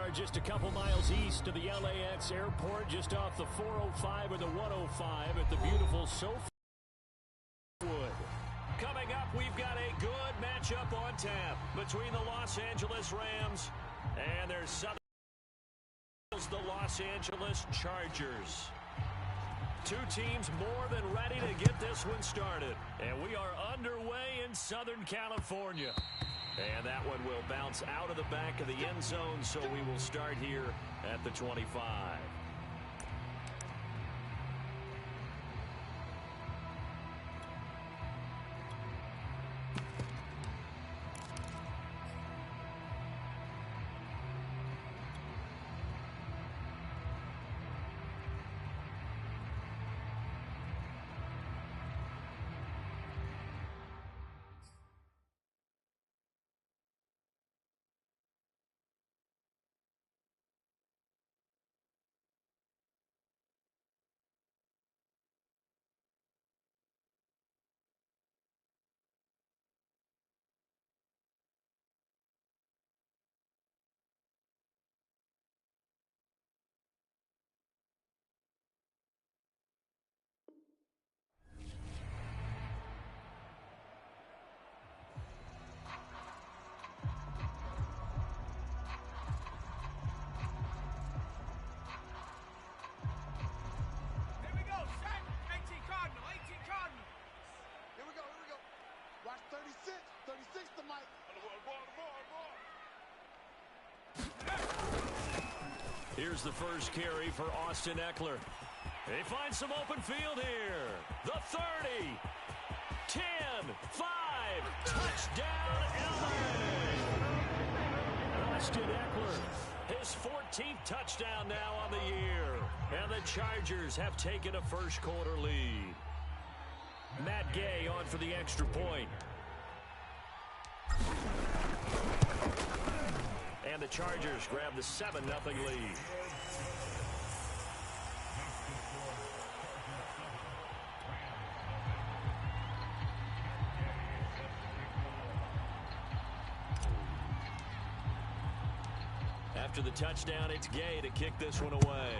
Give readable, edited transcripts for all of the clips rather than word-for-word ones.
are just a couple miles east of the LAX airport, just off the 405 or the 105 at the beautiful Sofawood. Coming up, we've got a good matchup on tap between the Los Angeles Rams and their Southern the Los Angeles Chargers. Two teams more than ready to get this one started. And we are underway in Southern California. And that one will bounce out of the back of the end zone, so we will start here at the 25. Here's the first carry for Austin Eckler. He finds some open field here. The 30, 10, 5, touchdown LA. Austin Eckler, his 14th touchdown now on the year. And the Chargers have taken a first quarter lead. Matt Gay on for the extra point. And the Chargers grab the 7-0 lead. After the touchdown, it's Gay to kick this one away.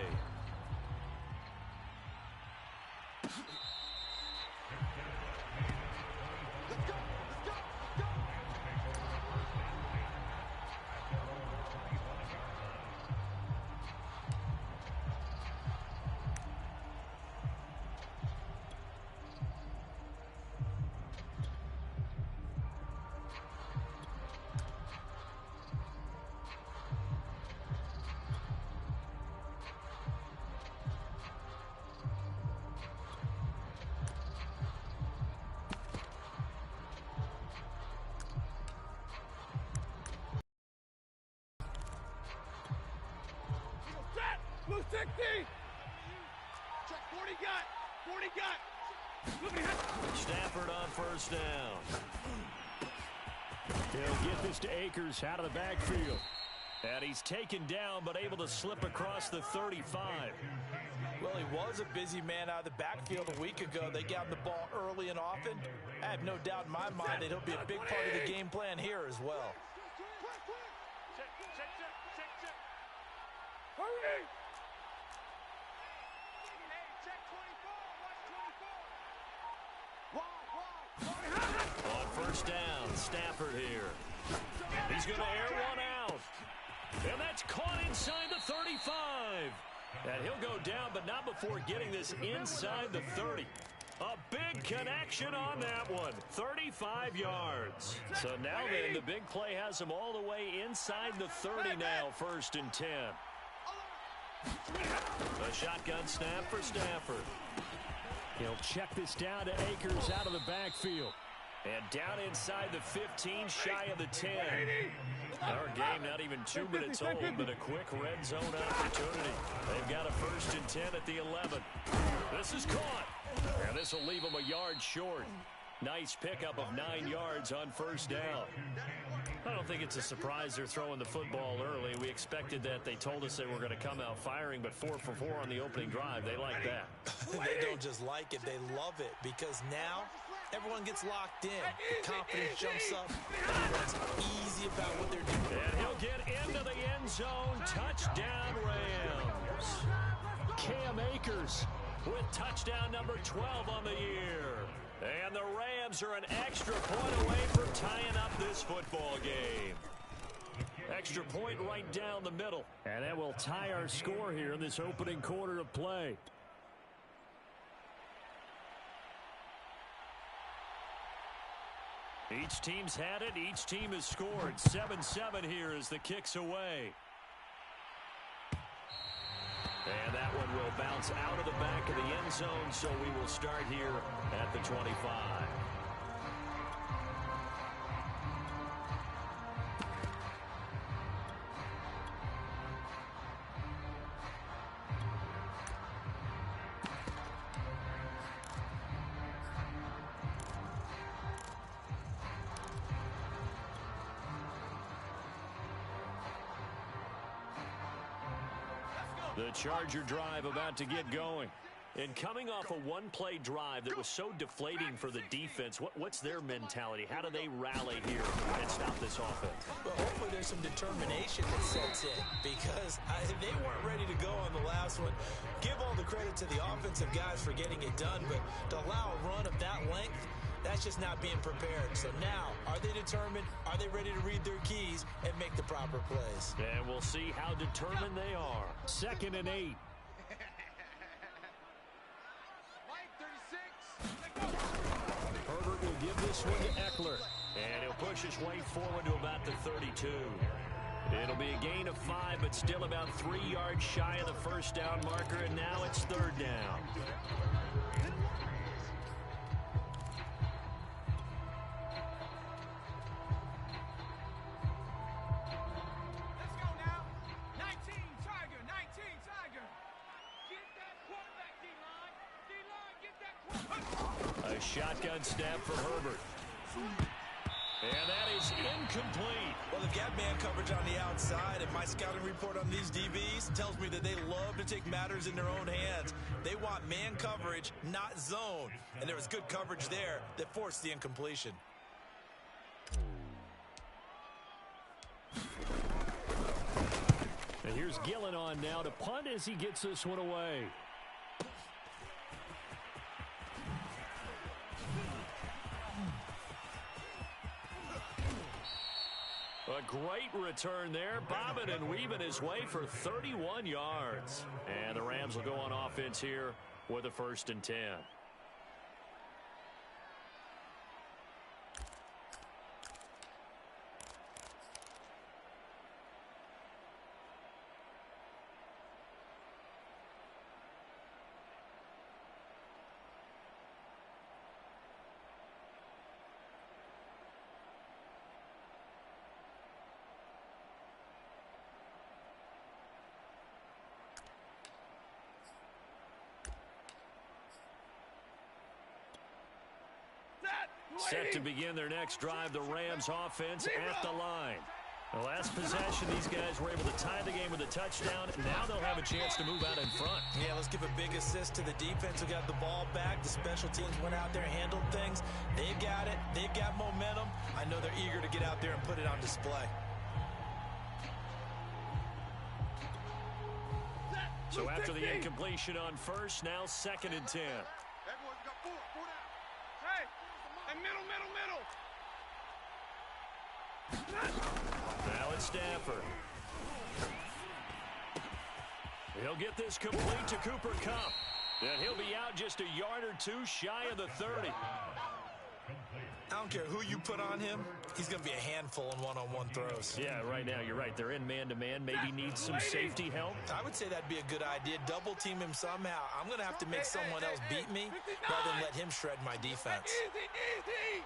Blue 60! Check 40 got! Stafford on first down. He'll get this to Akers out of the backfield. And he's taken down, but able to slip across the 35. Well, he was a busy man out of the backfield a week ago. They got him the ball early and often. I have no doubt in my mind that he'll be a big part of the game plan here as well. Hurry! On first down, Stafford here. He's going to air one out. And that's caught inside the 35. And he'll go down, but not before getting this inside the 30. A big connection on that one. 35 yards. So now then, the big play has him all the way inside the 30 now, 1st and 10. A shotgun snap for Stafford. He'll check this down to Akers out of the backfield. And down inside the 15, shy of the 10. Our game not even 2 minutes old, but a quick red zone opportunity. They've got a 1st and 10 at the 11. This is caught. And this will leave them a yard short. Nice pickup of 9 yards on first down. I don't think it's a surprise they're throwing the football early. We expected that. They told us they were going to come out firing, but 4 for 4 on the opening drive. They like that. They don't just like it. They love it because now everyone gets locked in. Confidence jumps up. Everyone's easy about what they're doing. And he'll get into the end zone. Touchdown, Rams. Cam Akers with touchdown number 12 on the year. And the Rams are an extra point away from tying up this football game. Extra point right down the middle. And that will tie our score here in this opening quarter of play. Each team's had it. Each team has scored. 7-7 here as the kick's away. And that one will bounce out of the back of the end zone, so we will start here at the 25. The Charger drive about to get going. And coming off a one-play drive that was so deflating for the defense, what's their mentality? How do they rally here and stop this offense? Well, hopefully there's some determination that sets in because they weren't ready to go on the last one. Give all the credit to the offensive guys for getting it done, but to allow a run of that length, that's just not being prepared. So now, are they determined? Are they ready to read their keys and make the proper plays? And we'll see how determined they are. 2nd and 8. Herbert will give this one to Eckler. And he'll push his way forward to about the 32. It'll be a gain of 5, but still about 3 yards shy of the first down marker, and now it's 3rd down. A shotgun snap for Herbert. And that is incomplete. Well, they've got man coverage on the outside, and my scouting report on these DBs tells me that they love to take matters in their own hands. They want man coverage, not zone. And there was good coverage there that forced the incompletion. And here's Gillen on now to punt as he gets this one away. A great return there, bobbing and weaving his way for 31 yards. And the Rams will go on offense here with a 1st and 10. Set to begin their next drive, the Rams offense at the line. The last possession, these guys were able to tie the game with a touchdown. Now they'll have a chance to move out in front. Yeah, let's give a big assist to the defense who got the ball back. The special teams went out there, handled things. They've got it. They've got momentum. I know they're eager to get out there and put it on display. So after the incompletion on first, now 2nd and 10. Everyone's got 4 down. Hey, and middle. Now it's Stafford. He'll get this complete to Cooper Kupp. And he'll be out just a yard or 2 shy of the 30. I don't care who you put on him. He's going to be a handful in one-on-one throws. Yeah, right now you're right. They're in man-to-man. Maybe needs some safety help. I would say that'd be a good idea. Double team him somehow. I'm going to have to make someone else beat me rather than let him shred my defense. Easy.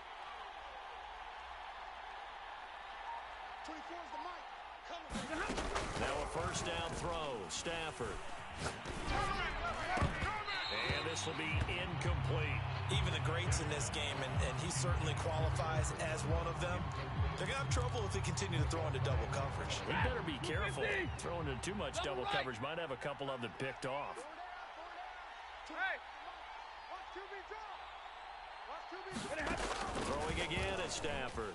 24's the mic. Now a 1st down throw. Stafford. And this will be incomplete. Even the greats in this game, and he certainly qualifies as one of them, they're going to have trouble if they continue to throw into double coverage. He better be careful. Throwing into too much double coverage might have a couple of them picked off. Hey. 1 QB draw. Throwing again at Stafford.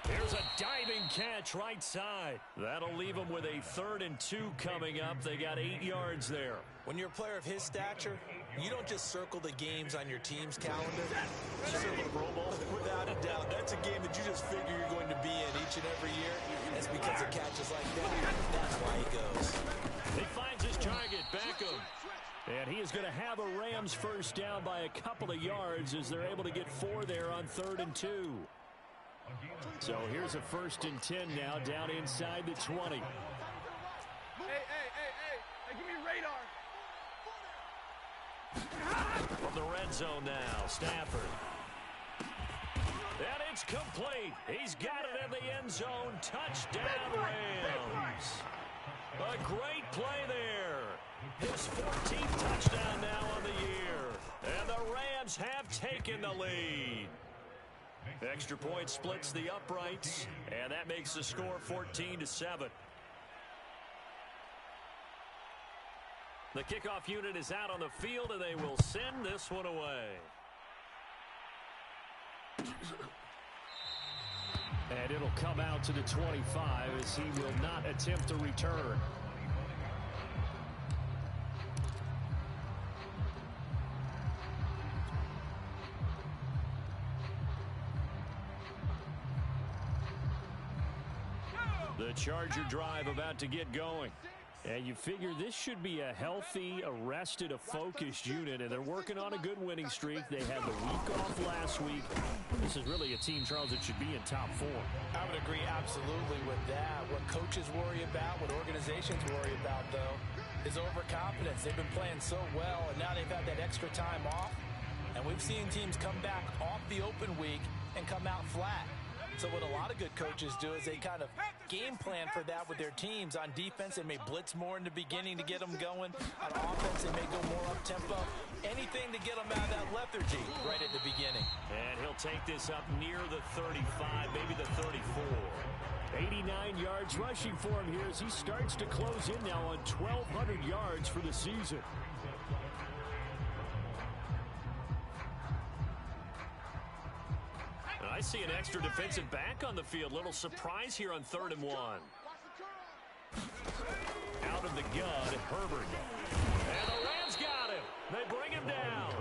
Here's a diving catch right side. That'll leave them with a 3rd and 2 coming up. They got 8 yards there. When you're a player of his stature, you don't just circle the games on your team's calendar. You circle the Pro Bowl. Without a doubt, that's a game that you just figure you're going to be in each and every year. That's because of catches like that. That's why he goes. He finds his target, Beckham. And he is going to have a Rams first down by a couple of yards as they're able to get 4 there on 3rd and 2. So here's a 1st and 10 now down inside the 20. Hey, give me radar. From the red zone now, Stafford. And it's complete. He's got it in the end zone. Touchdown, Rams. A great play there. His 14th touchdown now on the year. And the Rams have taken the lead. Extra point splits the uprights, and that makes the score 14-7. The kickoff unit is out on the field, and they will send this one away. And it'll come out to the 25 as he will not attempt a return. The Charger drive about to get going. And you figure this should be a healthy, arrested, a focused unit, and they're working on a good winning streak. They had the week off last week. This is really a team, Charles, that should be in top 4. I would agree absolutely with that. What coaches worry about, what organizations worry about, though, is overconfidence. They've been playing so well, and now they've had that extra time off. And we've seen teams come back off the open week and come out flat. So what a lot of good coaches do is they kind of game plan for that with their teams. On defense, they may blitz more in the beginning to get them going. On offense, they may go more up-tempo. Anything to get them out of that lethargy right at the beginning. And he'll take this up near the 35, maybe the 34. 89 yards rushing for him here as he starts to close in now on 1,200 yards for the season. I see an extra defensive back on the field. Little surprise here on 3rd and 1. Out of the gun, Herbert. And the Rams got him. They bring him down.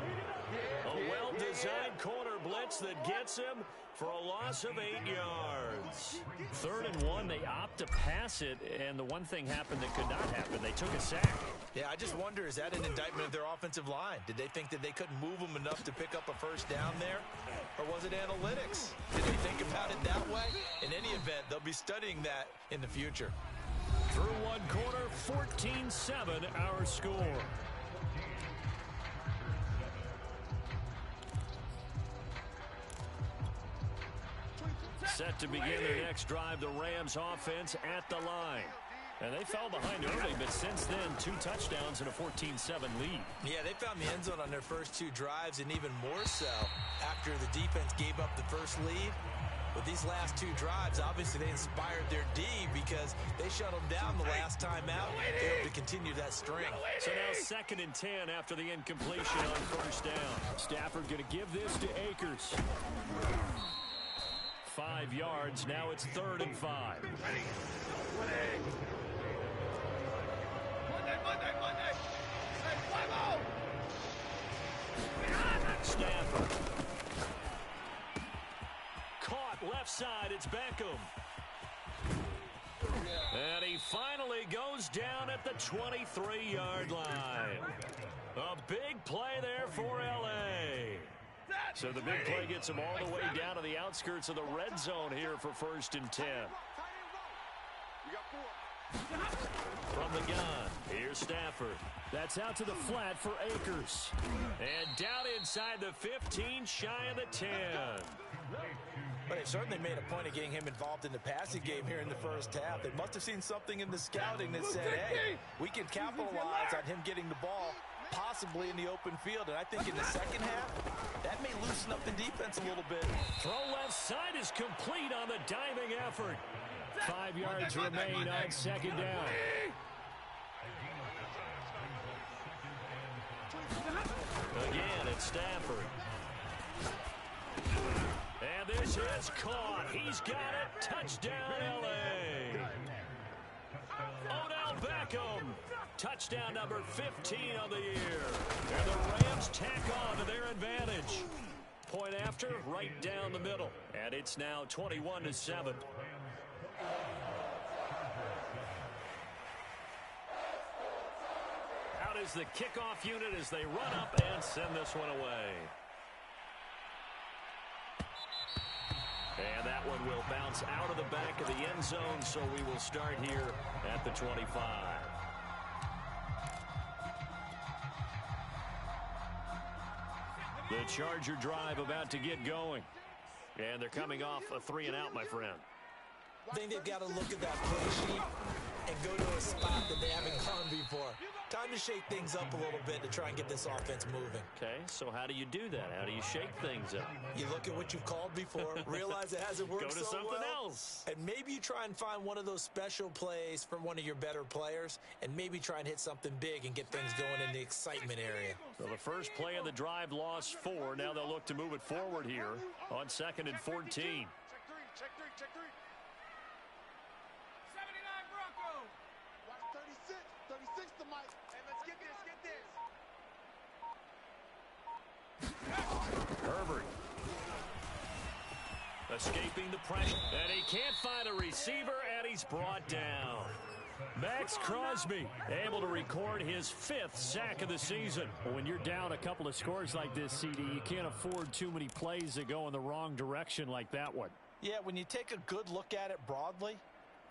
A well-designed corner blitz that gets him for a loss of 8 yards. 3rd and 1, they opt to pass it, and the one thing happened that could not happen. They took a sack. Yeah, I just wonder, is that an indictment of their offensive line? Did they think that they couldn't move them enough to pick up a first down there? Or was it analytics? Did they think about it that way? In any event, they'll be studying that in the future. Through one quarter, 14-7 our score. Set to begin their next drive, the Rams offense at the line. And they fell behind early, but since then, 2 touchdowns and a 14-7 lead. Yeah, they found the end zone on their first 2 drives, and even more so after the defense gave up the first lead. With these last 2 drives, obviously they inspired their D because they shut them down the last time out. They hope to continue that string. So now 2nd and 10 after the incompletion on first down. Stafford going to give this to Akers. 5 yards. Now it's 3rd and 5. Stafford. Caught left side. It's Beckham. And he finally goes down at the 23-yard line. A big play there for L.A. So the big play gets him all the way down to the outskirts of the red zone here for 1st and 10. From the gun, here's Stafford. That's out to the flat for Akers. And down inside the 15, shy of the 10. But they've certainly made a point of getting him involved in the passing game here in the first half. They must have seen something in the scouting that said, hey, we can capitalize on him getting the ball possibly in the open field. And I think in the second half, that may loosen up the defense a little bit. Throw left side is complete on the diving effort. 5 yards remain on 2nd down. Again, it's Stafford. And this is caught. He's got it. Touchdown, L.A. Odell Beckham. Touchdown number 15 on the year. And the Rams tack on to their advantage. Point after, right down the middle. And it's now 21-7. Out is the kickoff unit as they run up and send this one away. And that one will bounce out of the back of the end zone, so we will start here at the 25. The Charger drive about to get going. And they're coming off a 3-and-out, my friend. I think they've got to look at that play sheet and go to a spot that they haven't gone before. Time to shake things up a little bit to try and get this offense moving. Okay, so how do you do that? How do you shake things up? You look at what you've called before, realize it hasn't worked so well. Go to something else. And maybe you try and find one of those special plays from one of your better players, and maybe try and hit something big and get things going in the excitement area. So the first play of the drive lost 4. Now they'll look to move it forward here on 2nd and 14. Check three, check three, check three. 79 Broncos. Watch 36, 36 to Mike. Hey, let's get this, get this. Herbert. Escaping the pressure. And he can't find a receiver, and he's brought down. Max Crosby able to record his 5th sack of the season. When you're down a couple of scores like this, CD, you can't afford too many plays that go in the wrong direction like that one. Yeah, when you take a good look at it broadly,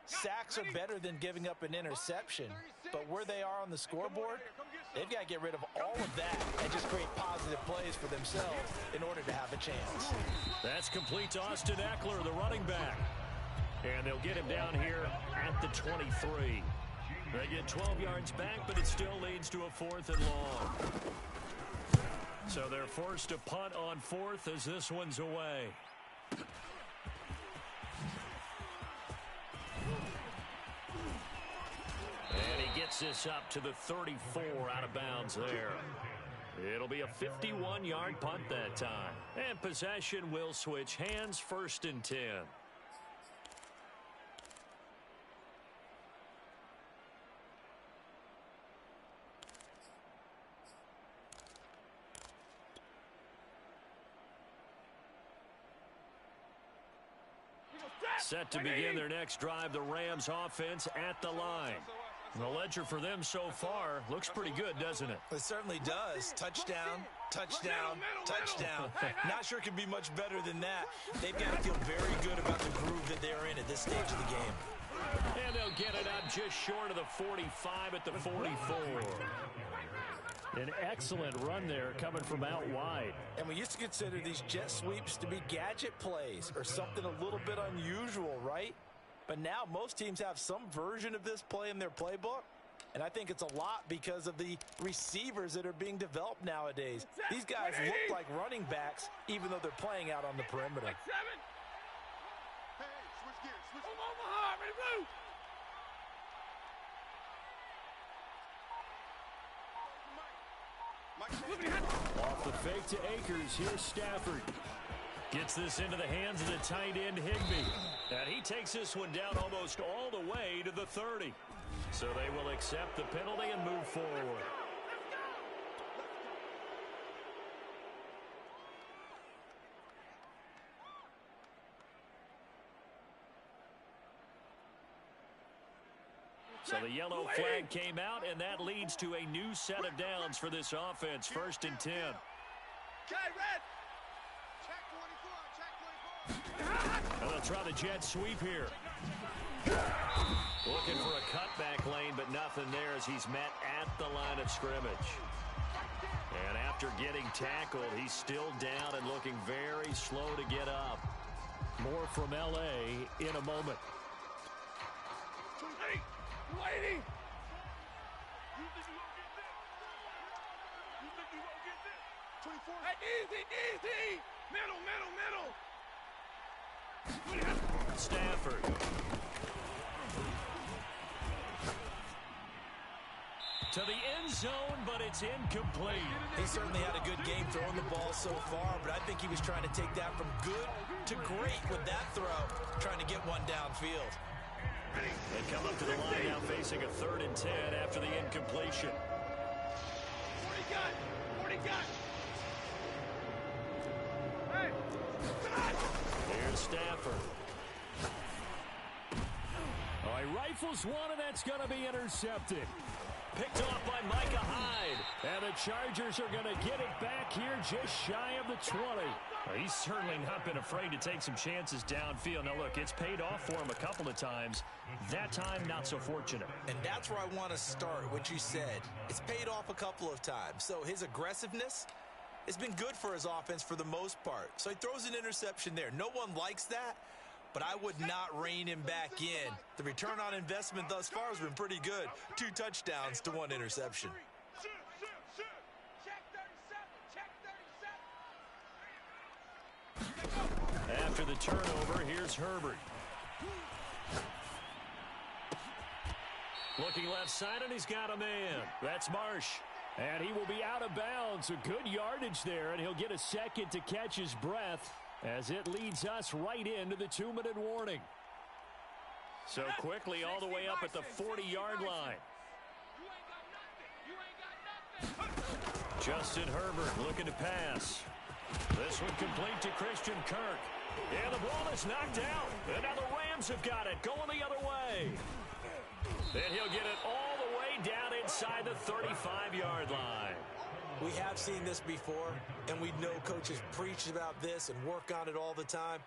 sacks are better than giving up an interception. But where they are on the scoreboard, they've got to get rid of all of that and just create positive plays for themselves in order to have a chance. That's complete to Austin Eckler, the running back. And they'll get him down here at the 23. They get 12 yards back, but it still leads to a 4th and long. So they're forced to punt on 4th as this one's away. And he gets this up to the 34 out of bounds there. It'll be a 51-yard punt that time. And possession will switch hands, 1st and 10. Set to begin their next drive, the Rams offense at the line. The ledger for them so far looks pretty good, doesn't it? It certainly does. Touchdown, touchdown, touchdown. Not sure it can be much better than that. They've got to feel very good about the groove that they're in at this stage of the game. And they'll get it up just short of the 45 at the 44. An excellent run there coming from out wide. And we used to consider these jet sweeps to be gadget plays or something a little bit unusual, right? But now most teams have some version of this play in their playbook. And I think it's a lot because of the receivers that are being developed nowadays. These guys look like running backs even though they're playing out on the perimeter. Hey, switch gears, switch. Omaha, ready to move. Off the fake to Akers, here's Stafford. Gets this into the hands of the tight end Higbee. And he takes this one down almost all the way to the 30. So they will accept the penalty and move forward. So the yellow flag came out, and that leads to a new set of downs for this offense. 1st and 10. Okay, red. Check 24, check 24. And they'll try the jet sweep here. Looking for a cutback lane, but nothing there as he's met at the line of scrimmage. And after getting tackled, he's still down and looking very slow to get up. More from L.A. in a moment. Waiting. You think you won't get this? You think you won't get this? 24. Hey, easy, easy. Middle, middle, middle. Stafford. To the end zone, but it's incomplete. He certainly had a good game throwing the ball so far, but I think he was trying to take that from good to great with that throw, trying to get one downfield. They come up to the line now facing a 3rd and 10 after the incompletion. 40 gun! 40 gun! Hey! Here's Stafford. Oh, he rifles one, and that's going to be intercepted. Picked off by Micah Hyde. And the Chargers are going to get it back here just shy of the 20. Well, he's certainly not been afraid to take some chances downfield. Now, look, it's paid off for him a couple of times. That time, not so fortunate. And that's where I want to start, what you said. It's paid off a couple of times. So his aggressiveness has been good for his offense for the most part. So he throws an interception there. No one likes that, but I would not rein him back in. The return on investment thus far has been pretty good. 2 touchdowns to 1 interception. Check 37. After the turnover, here's Herbert. Looking left side, and he's got a man. That's Marsh. And he will be out of bounds. A good yardage there, and he'll get a second to catch his breath as it leads us right into the 2-minute warning. So quickly all the way up at the 40-yard line. Justin Herbert looking to pass. This one complete to Christian Kirk. And the ball is knocked out. And now the Rams have got it, going the other way. And he'll get it all the way down inside the 35-yard line. We have seen this before, and we know coaches preach about this and work on it all the time.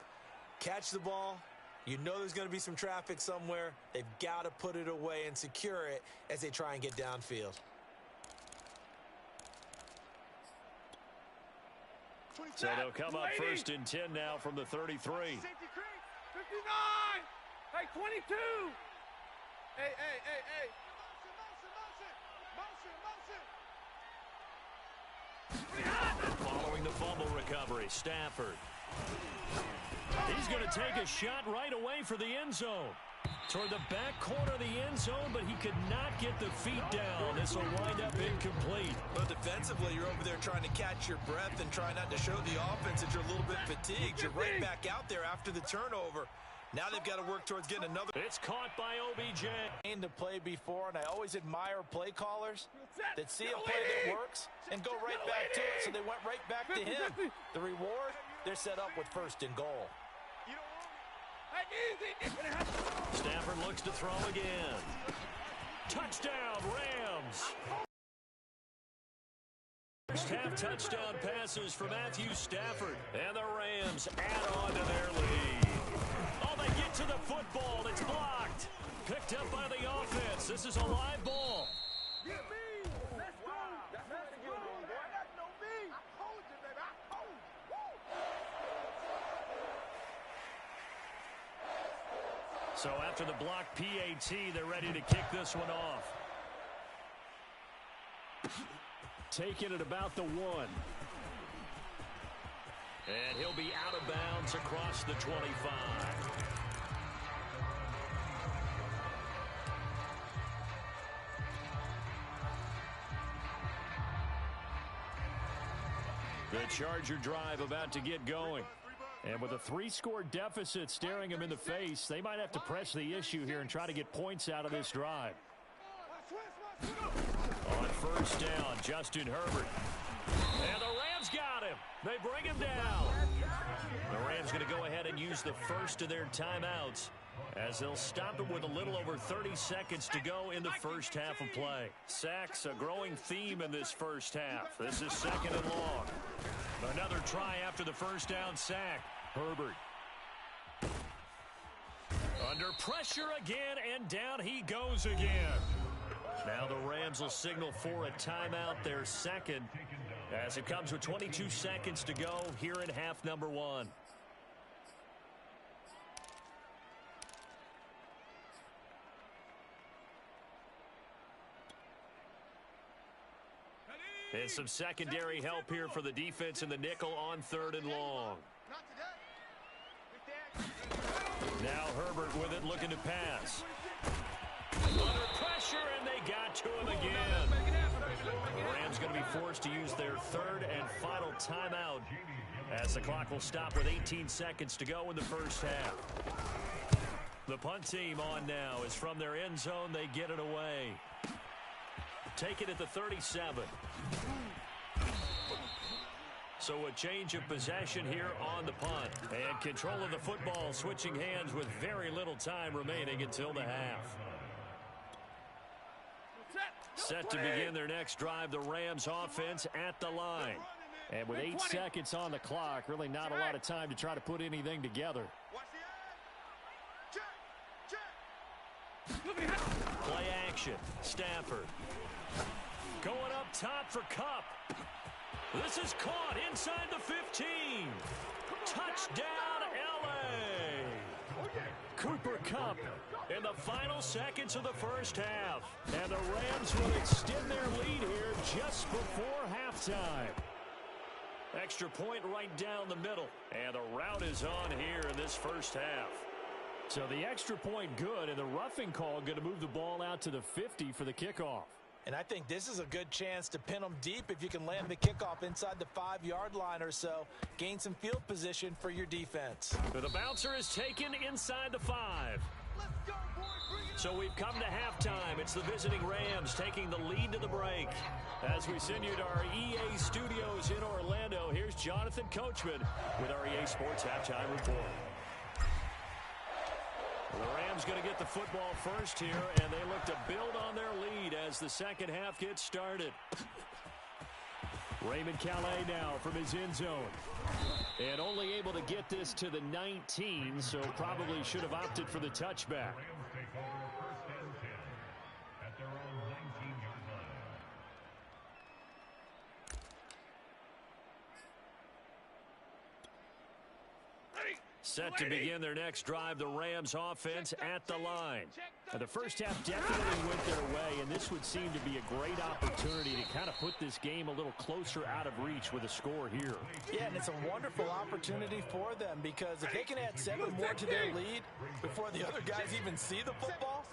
Catch the ball. You know there's going to be some traffic somewhere. They've got to put it away and secure it as they try and get downfield. So they'll come up 1st and 10 now from the 33. 59! Hey, 22! Hey. Following the fumble recovery, Stafford. He's going to take a shot right away for the end zone. Toward the back corner of the end zone, but he could not get the feet down. This will wind up incomplete. But defensively, you're over there trying to catch your breath and try not to show the offense that you're a little bit fatigued. You're right back out there after the turnover. Now they've got to work towards getting another. It's caught by OBJ. In the play before, and I always admire play callers that see a play that works and go right back to it, so they went right back to him. The reward, they're set up with 1st and goal. Stafford looks to throw again. Touchdown, Rams. First half touchdown passes for Matthew Stafford. And the Rams add on to their lead. Oh, they get to the football. It's blocked. Picked up by the offense. This is a live ball. Get me! Let's go! Let's go! That's no me! I told you, baby. I told you. So after the block PAT, they're ready to kick this one off. Taking it about the 1. And he'll be out of bounds across the 25. The Charger drive about to get going. And with a 3-score deficit staring them in the face, they might have to press the issue here and try to get points out of this drive. On 1st down, Justin Herbert. And the Rams got him. They bring him down. The Rams going to go ahead and use the first of their timeouts as they'll stop it with a little over 30 seconds to go in the first half of play. Sacks, a growing theme in this first half. This is 2nd and long. Another try after the first down sack. Herbert. Under pressure again, and down he goes again. Now the Rams will signal for a timeout, their second, as it comes with 22 seconds to go here in half number 1. And some secondary help here for the defense in the nickel on 3rd and long. Now Herbert with it, looking to pass. Under pressure. pressure, and they got to him again. The Rams going to be forced to use their third and final timeout as the clock will stop with 18 seconds to go in the first half. The punt team on now is from their end zone. They get it away. Take it at the 37. So a change of possession here on the punt. And control of the football switching hands with very little time remaining until the half. Set to begin their next drive, the Rams offense at the line. And with 8 seconds on the clock, really not a lot of time to try to put anything together. Play action. Stafford. Going up top for Kupp. This is caught inside the 15. Touchdown, L.A. Cooper Kupp in the final seconds of the first half. And the Rams will extend their lead here just before halftime. Extra point right down the middle. And the route is on here in this first half. So the extra point good, and the roughing call going to move the ball out to the 50 for the kickoff. And I think this is a good chance to pin them deep if you can land the kickoff inside the 5-yard line or so. Gain some field position for your defense. But the bouncer is taken inside the 5. Let's go, boys. Bring it So we've come to halftime. It's the visiting Rams taking the lead to the break. As we send you to our EA studios in Orlando, here's Jonathan Coachman with our EA Sports Halftime Report. The Rams going to get the football first here, and they look to build on their lead as the second half gets started. Raymond Calais now from his end zone. And only able to get this to the 19, so probably should have opted for the touchback. Set to begin their next drive, the Rams offense at the line. Now, the first half definitely went their way, and this would seem to be a great opportunity to kind of put this game a little closer out of reach with a score here. Yeah, and it's a wonderful opportunity for them because if they can add 7 more to their lead before the other guys even see the football,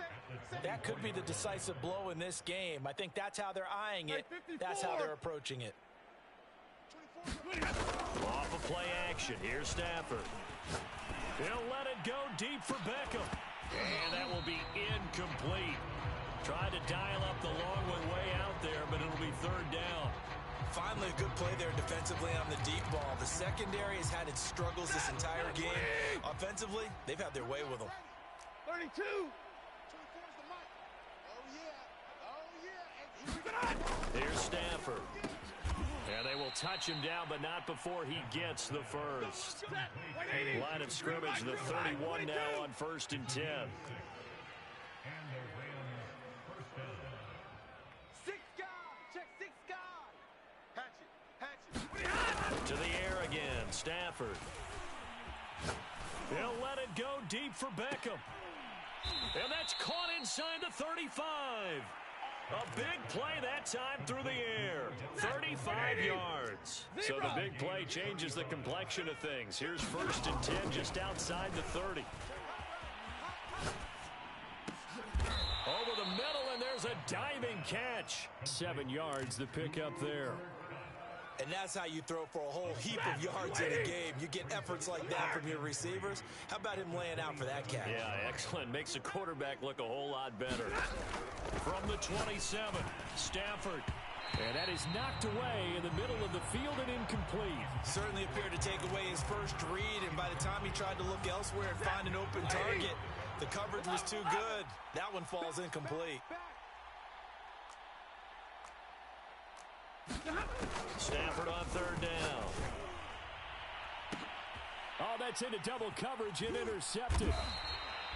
that could be the decisive blow in this game. I think that's how they're eyeing it. That's how they're approaching it. Off of play action, here's Stafford. He'll let it go deep for Beckham. And that will be incomplete. Tried to dial up the long one way out there, but it'll be third down. Finally, a good play there defensively on the deep ball. The secondary has had its struggles this entire game. Offensively, they've had their way with them. 32. 24 is the mic. Oh, yeah. Oh, yeah. Here's Stafford. And they will touch him down, but not before he gets the first. Line of scrimmage, the 31 now on 1st and 10. 6 guys. Check 6 guys. Hatchet. To the air again, Stafford. He'll let it go deep for Beckham. And that's caught inside the 35. A big play that time through the air. 35 yards. So the big play changes the complexion of things. Here's 1st and 10 just outside the 30. Over the middle, and there's a diving catch. 7 yards, the pickup there. And that's how you throw for a whole heap of yards in a game. You get efforts like that from your receivers. How about him laying out for that catch? Yeah, excellent. Makes the quarterback look a whole lot better. From the 27, Stafford. And that is knocked away in the middle of the field and incomplete. Certainly appeared to take away his first read, and by the time he tried to look elsewhere and find an open target, the coverage was too good. That one falls incomplete. Stafford on 3rd down. Oh, that's into double coverage and intercepted.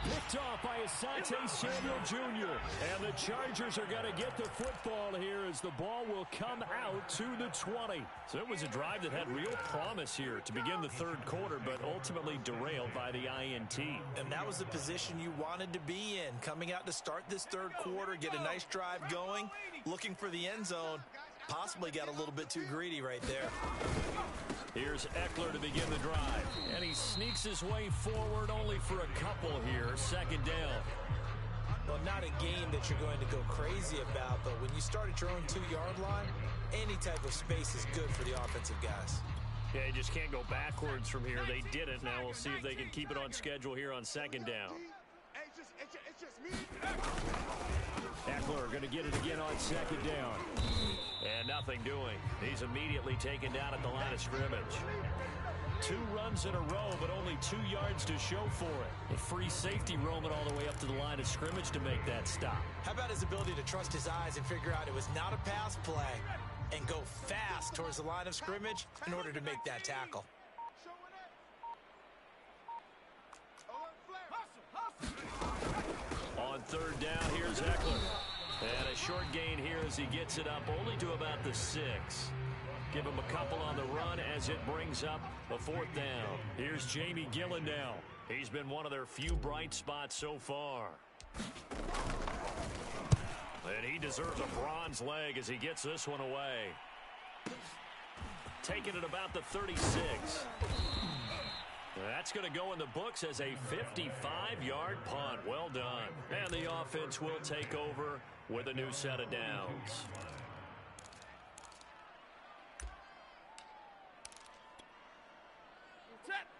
Picked off by Asante Samuel Jr. And the Chargers are going to get the football here as the ball will come out to the 20. So it was a drive that had real promise here to begin the 3rd quarter, but ultimately derailed by the INT. And that was the position you wanted to be in. Coming out to start this 3rd quarter, get a nice drive going, looking for the end zone. Possibly got a little bit too greedy right there. Here's Eckler to begin the drive. And he sneaks his way forward only for a couple here. 2nd down. Well, not a game that you're going to go crazy about, but when you start at your own 2-yard line, any type of space is good for the offensive guys. Yeah, you just can't go backwards from here. They didn't. Now we'll see if they can keep it on schedule here on second down. Eckler going to get it again on second down. And nothing doing. He's immediately taken down at the line of scrimmage. 2 runs in a row, but only 2 yards to show for it. A free safety roaming all the way up to the line of scrimmage to make that stop. How about his ability to trust his eyes and figure out it was not a pass play and go fast towards the line of scrimmage in order to make that tackle? On third down, here's Eckler. And a short gain here as he gets it up only to about the 6. Give him a couple on the run as it brings up a 4th down. Here's Jamie Gillen now. He's been one of their few bright spots so far. And he deserves a bronze leg as he gets this one away. Taking it about the 36. That's going to go in the books as a 55-yard punt. Well done. And the offense will take over with a new set of downs.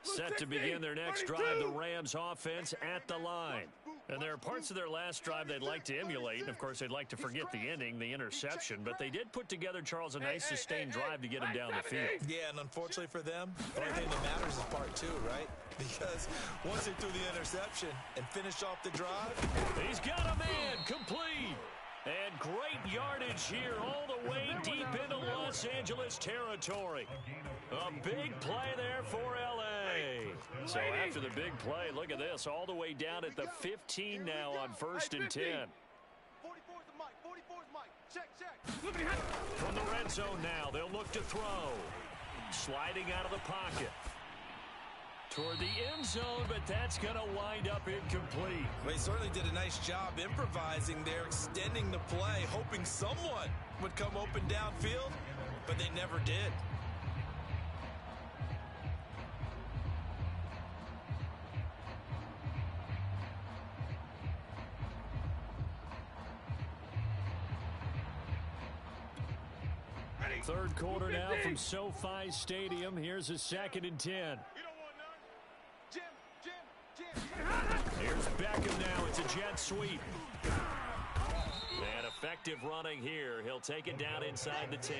Set to begin their next drive, the Rams offense at the line. And there are parts of their last drive they'd like to emulate. And, of course, they'd like to forget the ending, the interception. But they did put together, Charles, a nice sustained drive to get him down the field. Yeah, and unfortunately for them, the only thing that matters is part 2, right? Because once they threw the interception and finished off the drive. He's got a man complete. And great yardage here all the way deep into Los Angeles territory. A big play there for L.A. So after the big play, look at this, all the way down at the 15 now on 1st and 10. From the red zone now, they'll look to throw. Sliding out of the pocket. Toward the end zone, but that's going to wind up incomplete. They certainly did a nice job improvising there, extending the play, hoping someone would come open downfield, but they never did. Third quarter now from SoFi Stadium. Here's a 2nd and 10. Here's Beckham now. It's a jet sweep. And effective running here. He'll take it down inside the 10.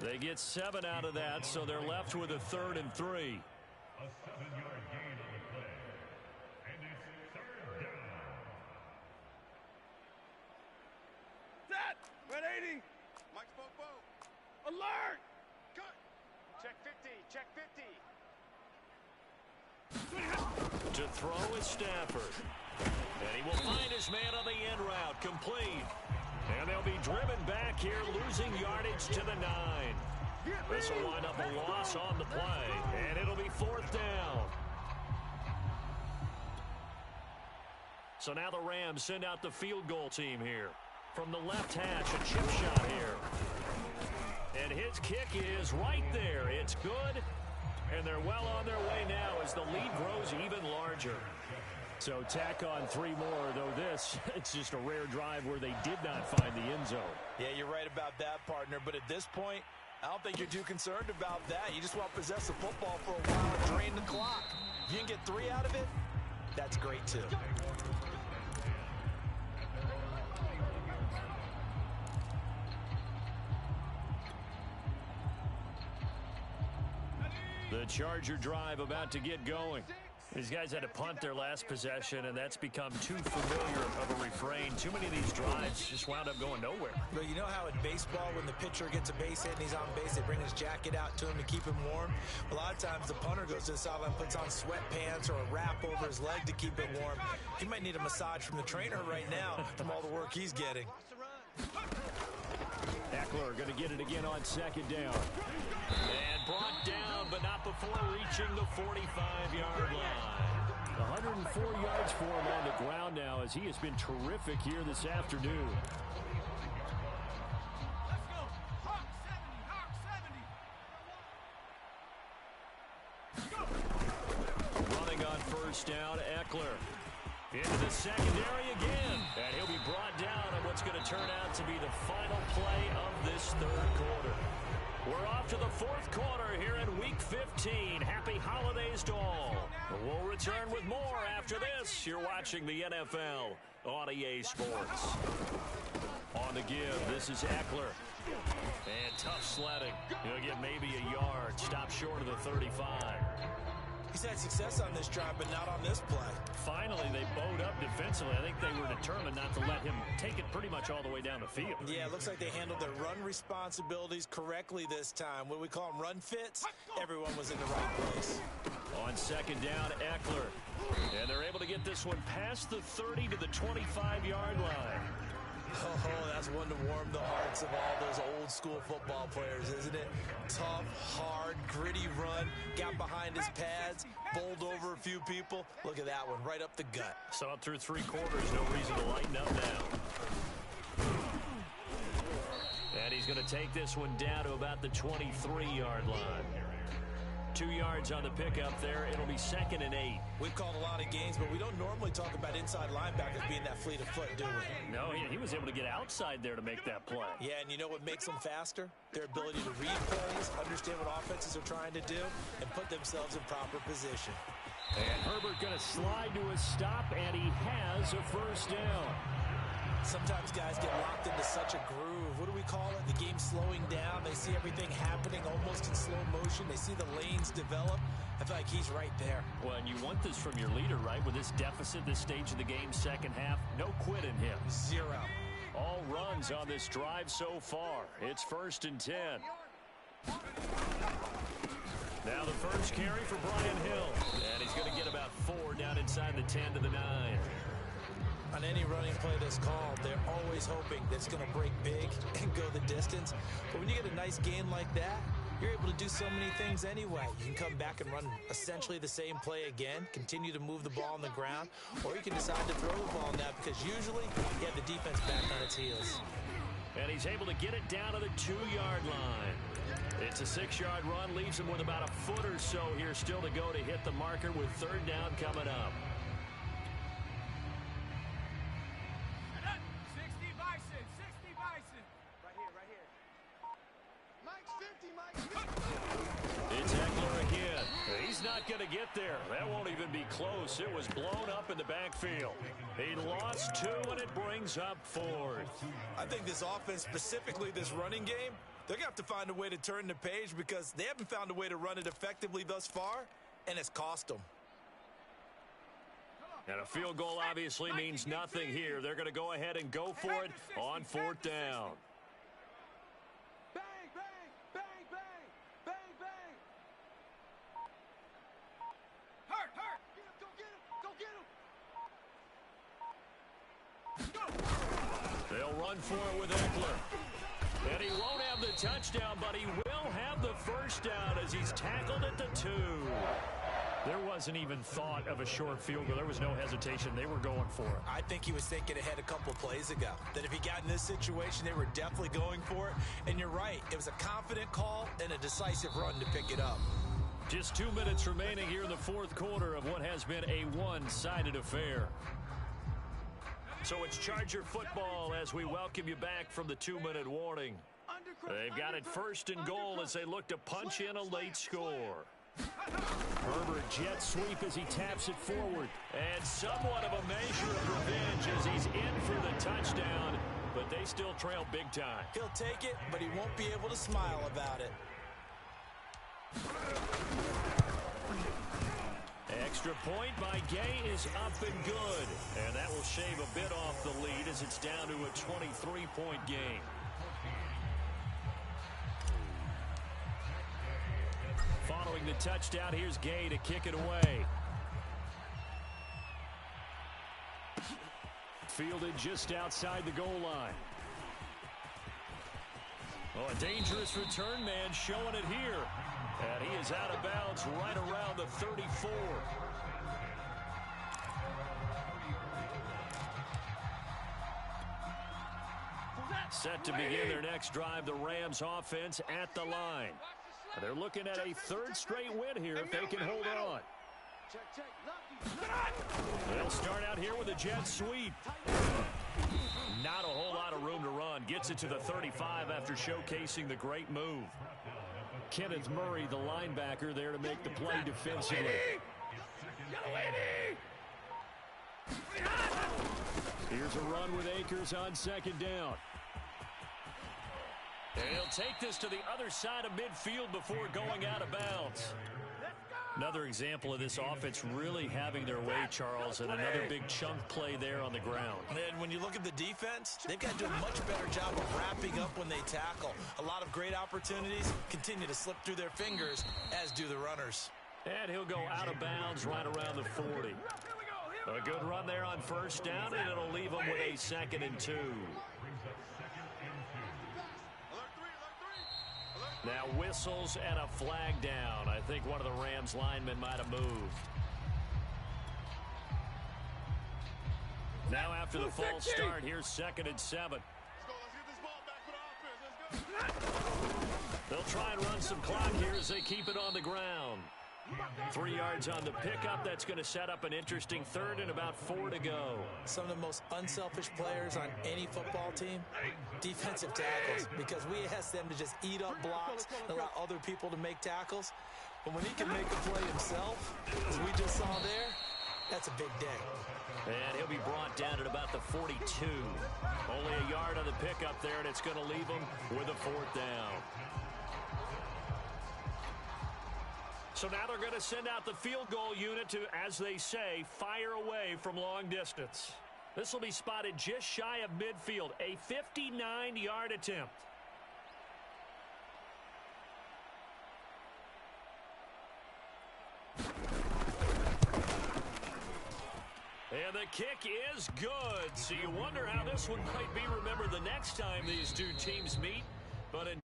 They get 7 out of that, so they're left with a 3rd and 3. A 7-yard gain on the play. And it's 3rd down. Set! 180! Mike Spopo. Alert! Cut! Check 50, check 50. To throw is Stafford. And he will find his man on the end route. Complete. And they'll be driven back here, losing yardage to the 9. This will wind up a loss on the play. And it'll be 4th down. So now the Rams send out the field goal team here. From the left hash, a chip shot here. And his kick is right there. It's good. And they're well on their way now as the lead grows even larger. So tack on 3 more, though it's just a rare drive where they did not find the end zone. Yeah, you're right about that, partner. But at this point, I don't think you're too concerned about that. You just want to possess the football for a while and drain the clock. If you can get 3 out of it, that's great too. The Charger drive about to get going. These guys had to punt their last possession, and that's become too familiar of a refrain. Too many of these drives just wound up going nowhere. But you know how in baseball, when the pitcher gets a base hit and he's on base, they bring his jacket out to him to keep him warm? A lot of times the punter goes to the sideline, puts on sweatpants or a wrap over his leg to keep it warm. He might need a massage from the trainer right now from all the work he's getting. Eckler going to get it again on 2nd down. And brought down, but not before reaching the 45-yard line. 104 yards for him on the ground now as he has been terrific here this afternoon. Let's go. Hawk 70, Hawk 70. Running on 1st down, Eckler. Into the secondary again. And he'll be brought down on what's going to turn out to be the final play of this third quarter. We're off to the fourth quarter here in Week 15. Happy holidays to all. We'll return with more after this. You're watching the NFL on EA Sports. On the give, this is Eckler. And tough sledding. He'll get maybe a yard. Stop short of the 35. He's had success on this drive, but not on this play. Finally, they bowed up defensively. I think they were determined not to let him take it pretty much all the way down the field. Yeah, it looks like they handled their run responsibilities correctly this time. What do we call them, run fits? Everyone was in the right place. On second down, Eckler. And they're able to get this one past the 30 to the 25-yard line. Oh, that's one to warm the hearts of all those old-school football players, isn't it? Tough, hard, gritty run, got behind his pads, bowled over a few people. Look at that one, right up the gut. Saw it through three quarters, no reason to lighten up now. And he's going to take this one down to about the 23-yard line. 2 yards on the pickup there. It'll be 2nd and 8. We've called a lot of games, but we don't normally talk about inside linebackers being that fleet of foot, do we? No, he was able to get outside there to make that play. Yeah, and you know what makes them faster? Their ability to read plays, understand what offenses are trying to do, and put themselves in proper position. And Herbert going to slide to a stop, and he has a first down. Sometimes guys get locked into such a groove. What do we call it? The game's slowing down. They see everything happening almost in slow motion. They see the lanes develop. I feel like he's right there. Well, and you want this from your leader, right? With this deficit, this stage of the game, second half, no quit in him. 0. All runs on this drive so far. It's 1st and 10. Now the first carry for Brian Hill. And he's going to get about 4 down inside the 10 to the 9. On any running play that's called, they're always hoping that it's going to break big and go the distance. But when you get a nice gain like that, you're able to do so many things anyway. You can come back and run essentially the same play again, continue to move the ball on the ground, or you can decide to throw the ball now because usually you have the defense back on its heels. And he's able to get it down to the 2-yard line. It's a 6-yard run, leaves him with about a foot or so here still to go to hit the marker with 3rd down coming up. 60 Bison, 60 Bison. Right here. Mike's 50, Mike's 50. It's Eckler again. He's not going to get there. That won't even be close. It was blown up in the backfield. He lost 2, and it brings up 4th. I think this offense, specifically this running game, they're going to have to find a way to turn the page because they haven't found a way to run it effectively thus far, and it's cost them. And a field goal obviously means nothing here. They're going to go ahead and go for it on 4th down. Bang, bang, bang, bang, bang, bang. Hurt. Go get him. Go. They'll run for it with Eckler. And he won't have the touchdown, but he will have the first down as he's tackled at the 2. There wasn't even thought of a short field goal. There was no hesitation. They were going for it. I think he was thinking ahead a couple plays ago, that if he got in this situation, they were definitely going for it. And you're right. It was a confident call and a decisive run to pick it up. Just 2 minutes remaining here in the 4th quarter of what has been a one-sided affair. So it's Charger football as we welcome you back from the 2-minute warning. They've got it 1st and goal as they look to punch in a late score. Herbert jet sweep as he taps it forward. And somewhat of a measure of revenge as he's in for the touchdown, but they still trail big time. He'll take it, but he won't be able to smile about it. Extra point by Gay is up and good. And that will shave a bit off the lead as it's down to a 23-point game. Following the touchdown, here's Gay to kick it away. Fielded just outside the goal line. Oh, a dangerous return man showing it here. And he is out of bounds right around the 34. Set to begin their next drive, the Rams offense at the line. They're looking at a 3rd straight win here if they can hold on. They'll start out here with a jet sweep. Not a whole lot of room to run. Gets it to the 35 after showcasing the great move. Kenneth Murray, the linebacker, there to make the play defensively. Here's a run with Akers on second down. And he'll take this to the other side of midfield before going out of bounds. Another example of this offense really having their way, Charles, and another big chunk play there on the ground. And when you look at the defense, they've got to do a much better job of wrapping up when they tackle. A lot of great opportunities continue to slip through their fingers, as do the runners. And he'll go out of bounds right around the 40. A good run there on first down, and it'll leave them with a 2nd and 2. Now whistles and a flag down. I think one of the Rams linemen might have moved. Now after the false start, here's 2nd and 7. They'll try and run some clock here as they keep it on the ground. 3 yards on the pickup. That's going to set up an interesting 3rd and about 4 to go. Some of the most unselfish players on any football team, defensive tackles, because we ask them to just eat up blocks and allow other people to make tackles. But when he can make the play himself, as we just saw there, that's a big day. And he'll be brought down at about the 42. Only a yard on the pickup there, and it's going to leave him with a 4th down. So now they're going to send out the field goal unit to, as they say, fire away from long distance. This will be spotted just shy of midfield, a 59-yard attempt. And the kick is good. So you wonder how this one might be remembered the next time these two teams meet. But in